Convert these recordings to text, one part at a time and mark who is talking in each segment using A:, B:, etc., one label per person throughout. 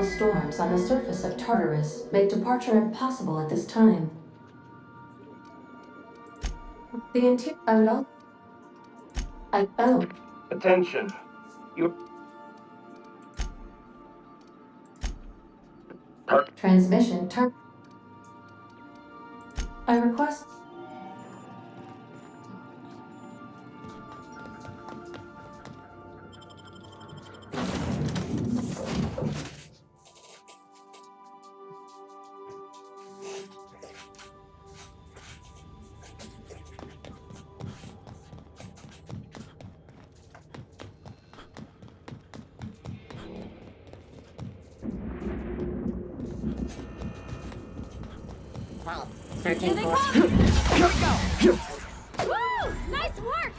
A: tropical storms on the surface of Tartarus make departure impossible at this time. The interior. Oh.
B: Attention. You.
A: Transmission turn. I request.
C: Here they come! Here we go! Woo! Nice work!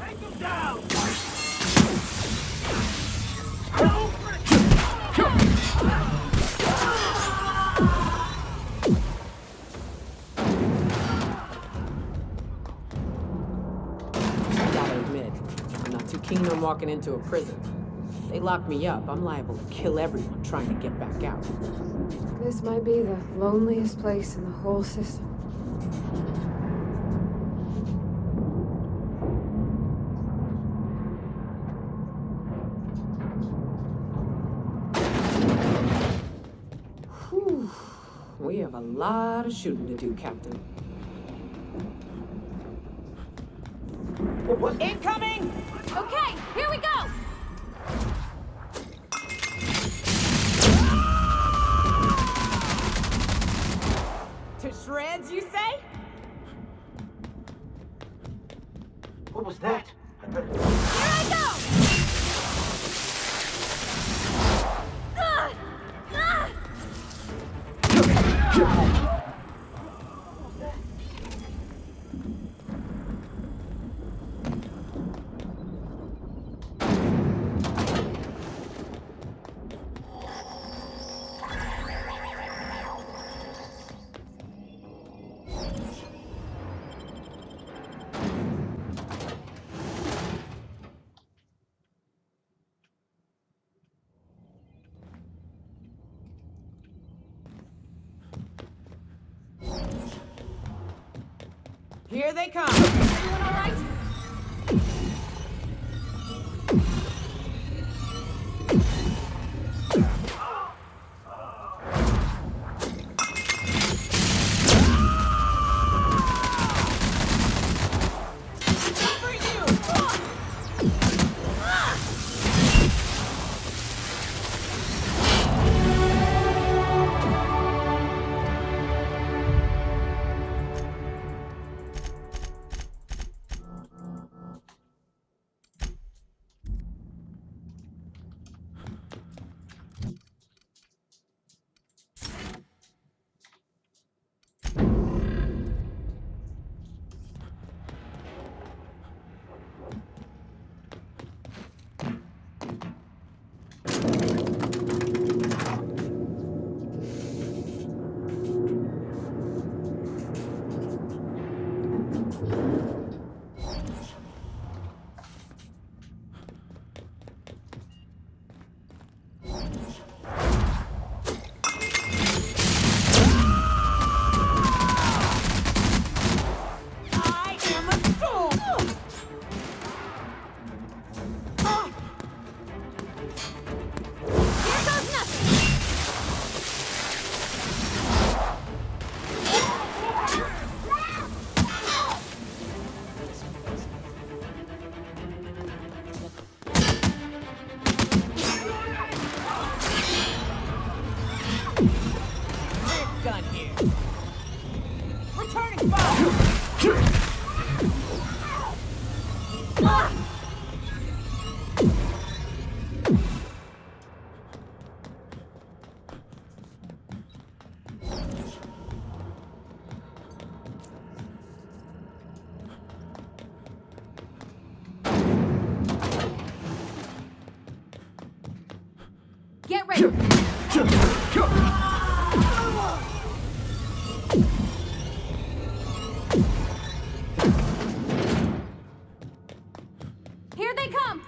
B: Take him down!
D: Gotta admit, I'm not too keen on walking into a prison. They lock me up, I'm liable to kill everyone trying to get back out.
E: This might be the loneliest place in the whole system.
D: Whew. We have a lot of shooting to do, Captain.
B: What?
C: Incoming! Okay, here we go! To shreds, you say?
B: What was that?
C: Here I go! Ah! Ah!
D: Here they come!
C: Everyone all right? Get ready! Here they come!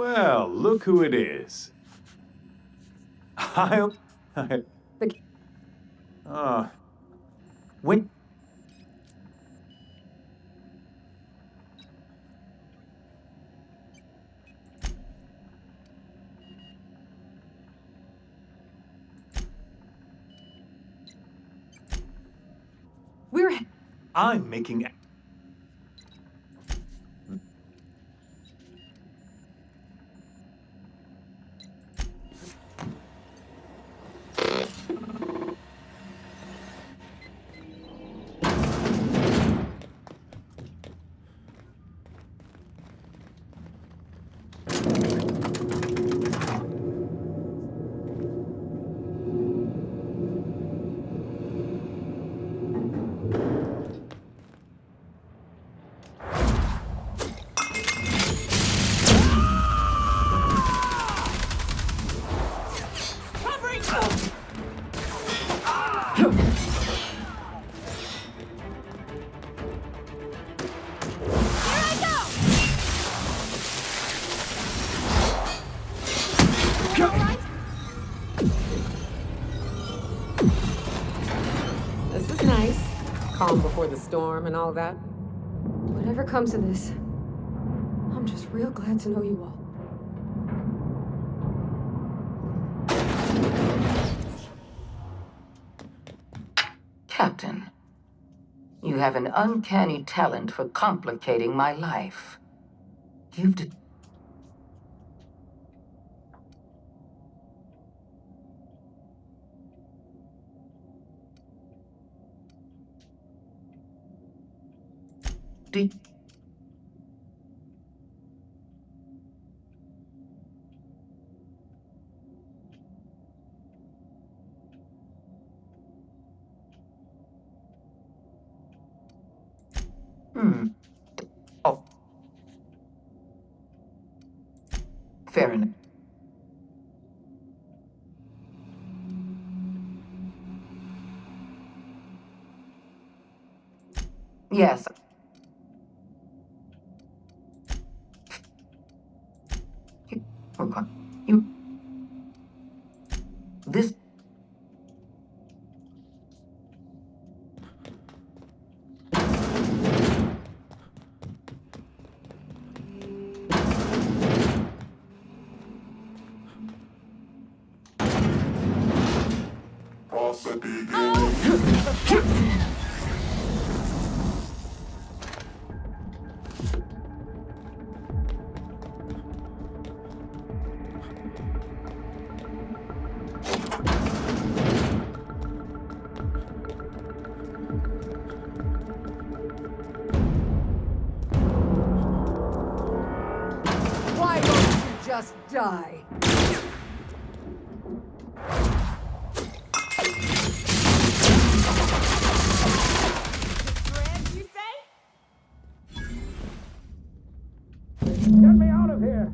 F: Well, look who it is. I...
E: The
F: When...
E: we're
F: I'm making...
D: This is nice. Calm before the storm and all that.
E: whatever comes of this. I'm just real glad to know you all.
G: Captain, you have an uncanny talent for complicating my life. You've Oh. Fair enough. Yes. You... This...
E: Why won't you just die?
B: Get me out of here!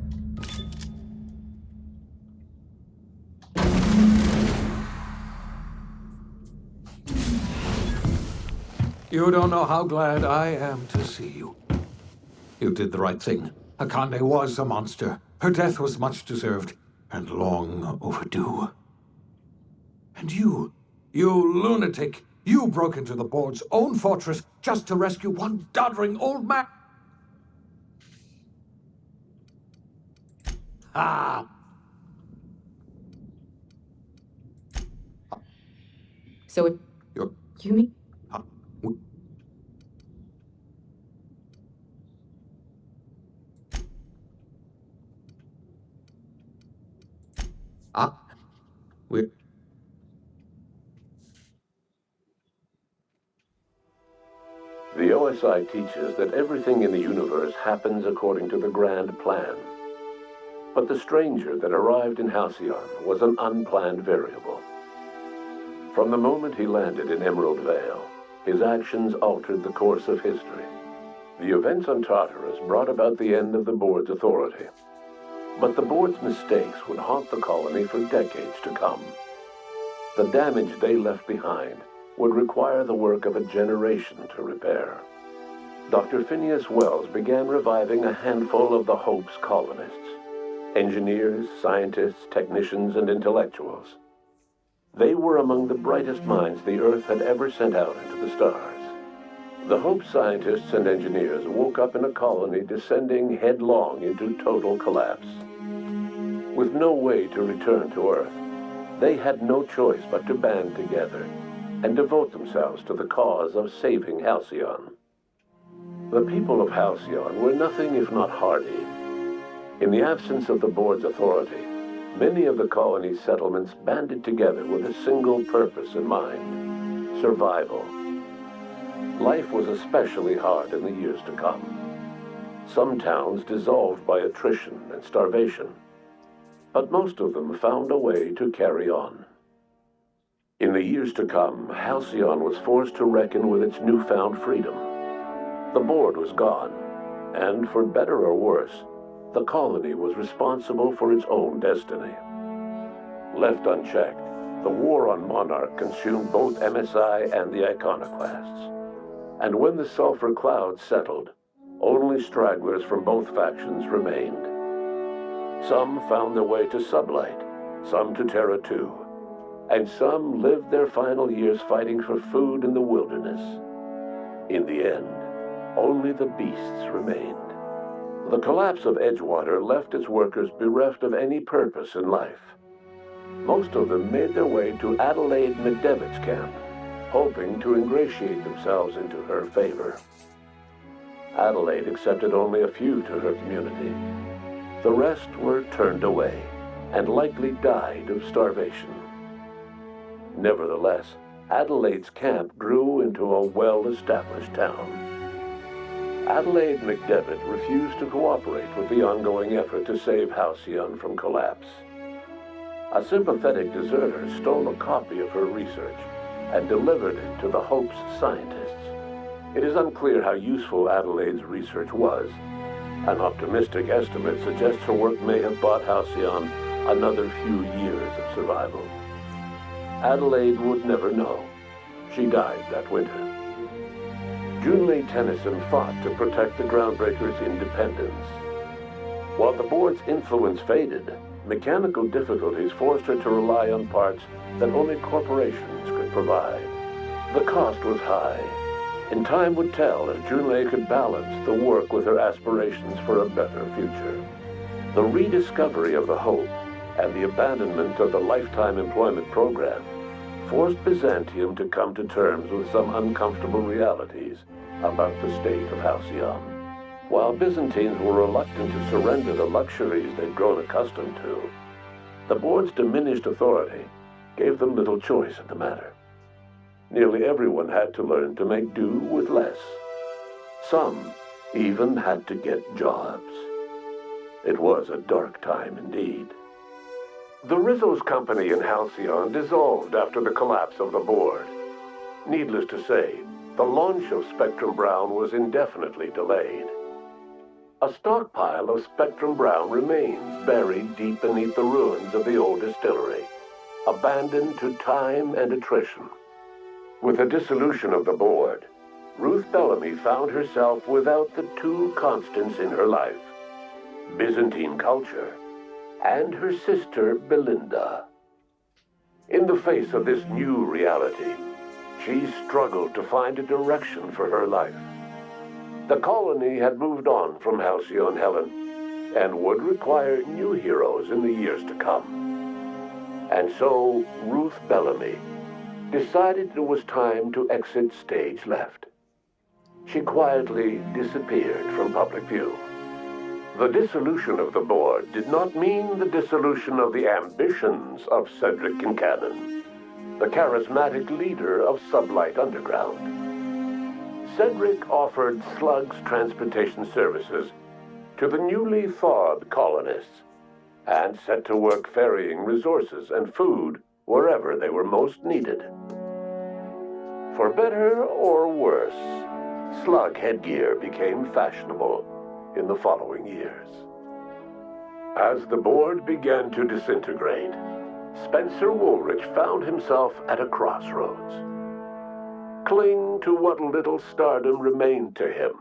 H: You don't know how glad I am to see you. You did the right thing. Akane was a monster. Her death was much deserved, and long overdue. And you lunatic, you broke into the board's own fortress just to rescue one doddering old man. Ah!
D: So it...
H: You're...
E: You mean?
H: We...
I: The OSI teaches that everything in the universe happens according to the grand plan. But the stranger that arrived in Halcyon was an unplanned variable. From the moment he landed in Emerald Vale, his actions altered the course of history. The events on Tartarus brought about the end of the board's authority. But the board's mistakes would haunt the colony for decades to come. The damage they left behind would require the work of a generation to repair. Dr. Phineas Wells began reviving a handful of the Hope's colonists. engineers, scientists, technicians, and intellectuals. They were among the brightest minds the Earth had ever sent out into the stars. The Hope scientists and engineers woke up in a colony descending headlong into total collapse. With no way to return to Earth, they had no choice but to band together and devote themselves to the cause of saving Halcyon. The people of Halcyon were nothing if not hardy. In the absence of the board's authority, many of the colony's settlements banded together with a single purpose in mind: survival. Life was especially hard in the years to come. Some towns dissolved by attrition and starvation, but most of them found a way to carry on. In the years to come, Halcyon was forced to reckon with its newfound freedom. The board was gone, and for better or worse, the colony was responsible for its own destiny. Left unchecked, the war on Monarch consumed both MSI and the Iconoclasts. And when the sulfur clouds settled, only stragglers from both factions remained. Some found their way to Sublight, some to Terra 2, and some lived their final years fighting for food in the wilderness. In the end, only the beasts remained. The collapse of Edgewater left its workers bereft of any purpose in life. Most of them made their way to Adelaide McDevitt's camp, hoping to ingratiate themselves into her favor. Adelaide accepted only a few to her community. The rest were turned away and likely died of starvation. Nevertheless, Adelaide's camp grew into a well-established town. Adelaide McDevitt refused to cooperate with the ongoing effort to save Halcyon from collapse. A sympathetic deserter stole a copy of her research and delivered it to the Hope's scientists. It is unclear how useful Adelaide's research was. An optimistic estimate suggests her work may have bought Halcyon another few years of survival. Adelaide would never know. She died that winter. Junlei Tennyson fought to protect the Groundbreakers' independence. While the board's influence faded, mechanical difficulties forced her to rely on parts that only corporations could provide. The cost was high, and time would tell if Junlei could balance the work with her aspirations for a better future. The rediscovery of the Hope and the abandonment of the lifetime employment program forced Byzantium to come to terms with some uncomfortable realities about the state of Halcyon. While Byzantines were reluctant to surrender the luxuries they'd grown accustomed to, the board's diminished authority gave them little choice in the matter. Nearly everyone had to learn to make do with less. Some even had to get jobs. It was a dark time indeed. The Rizzo's company in Halcyon dissolved after the collapse of the board. Needless to say, the launch of Spectrum Brown was indefinitely delayed. A stockpile of Spectrum Brown remains buried deep beneath the ruins of the old distillery, abandoned to time and attrition. With the dissolution of the board, Ruth Bellamy found herself without the two constants in her life: Byzantine culture and her sister Belinda. In the face of this new reality, she struggled to find a direction for her life. The colony had moved on from Halcyon Helen and would require new heroes in the years to come. And so Ruth Bellamy decided it was time to exit stage left. She quietly disappeared from public view. The dissolution of the board did not mean the dissolution of the ambitions of Cedric Kincannon, the charismatic leader of Sublight Underground. Cedric offered Slug's transportation services to the newly thawed colonists and set to work ferrying resources and food wherever they were most needed. For better or worse, Slug headgear became fashionable in the following years. As the board began to disintegrate, Spencer Woolrich found himself at a crossroads. Cling to what little stardom remained to him,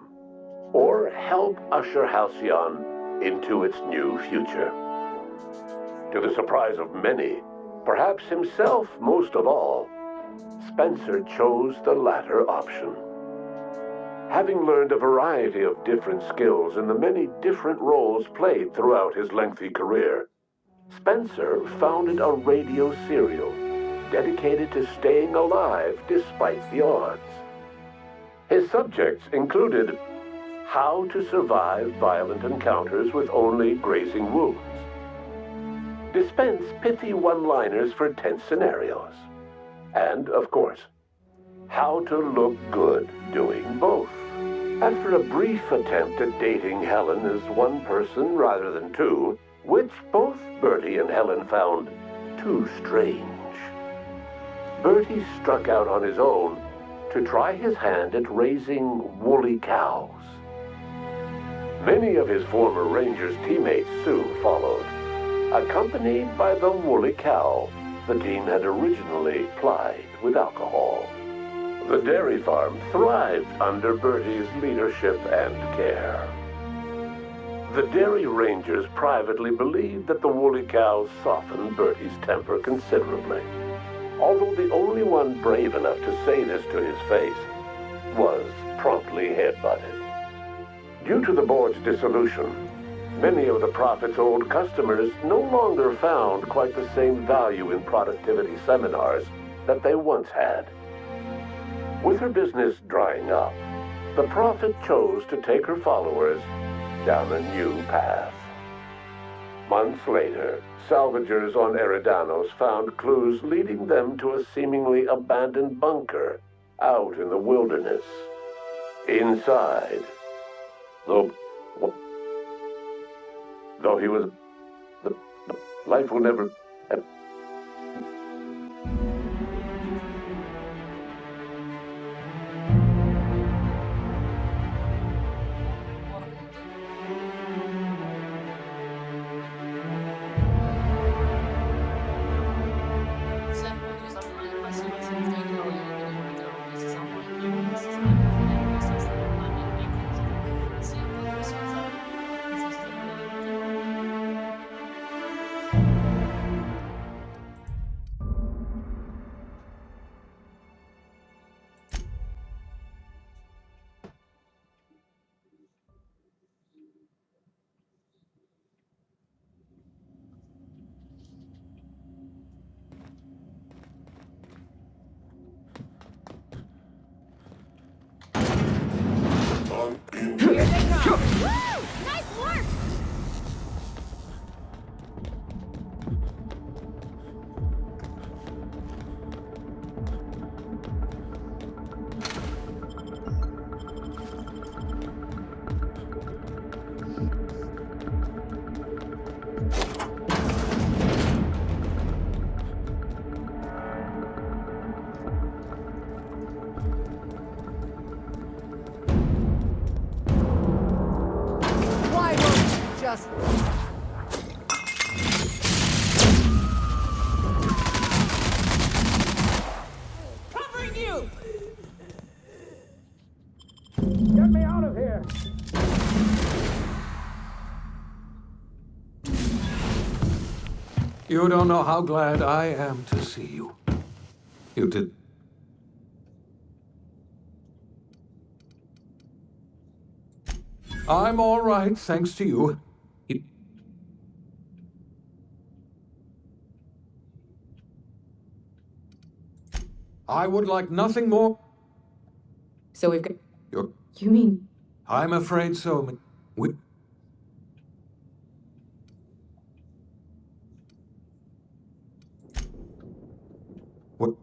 I: or help usher Halcyon into its new future. To the surprise of many, perhaps himself most of all, Spencer chose the latter option. Having learned a variety of different skills in the many different roles played throughout his lengthy career, Spencer founded a radio serial dedicated to staying alive despite the odds. His subjects included how to survive violent encounters with only grazing wounds, dispense pithy one-liners for tense scenarios, and, of course, how to look good doing both. After a brief attempt at dating Helen as one person rather than two, which both Bertie and Helen found too strange, Bertie struck out on his own to try his hand at raising woolly cows. Many of his former Rangers teammates soon followed, accompanied by the woolly cow the team had originally plied with alcohol. The dairy farm thrived under Bertie's leadership and care. The Dairy Rangers privately believed that the woolly cows softened Bertie's temper considerably, although the only one brave enough to say this to his face was promptly headbutted. Due to the board's dissolution, many of the Prophet's old customers no longer found quite the same value in productivity seminars that they once had. With her business drying up, the Prophet chose to take her followers down a new path. Months later, salvagers on Eridanos found clues leading them to a seemingly abandoned bunker out in the wilderness. Inside, though he was, the life will never have.
C: Here they come! Woo! Nice work!
D: Why won't you just... Covering you!
B: Get me out of here!
H: You don't know how glad I am to see you. You did. I'm all right, thanks to you. I would like nothing more.
D: So we've got...
H: You're...
E: You mean
H: I'm afraid so. We... What?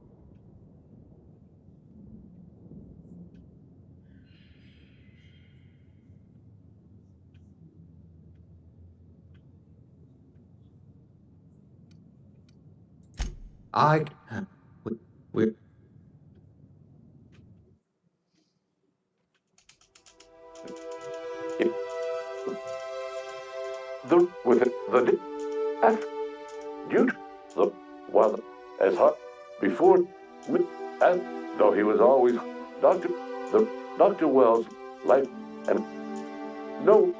H: I... We...
I: Due to the weather as hot before, and though he was always Dr. Wells' life and no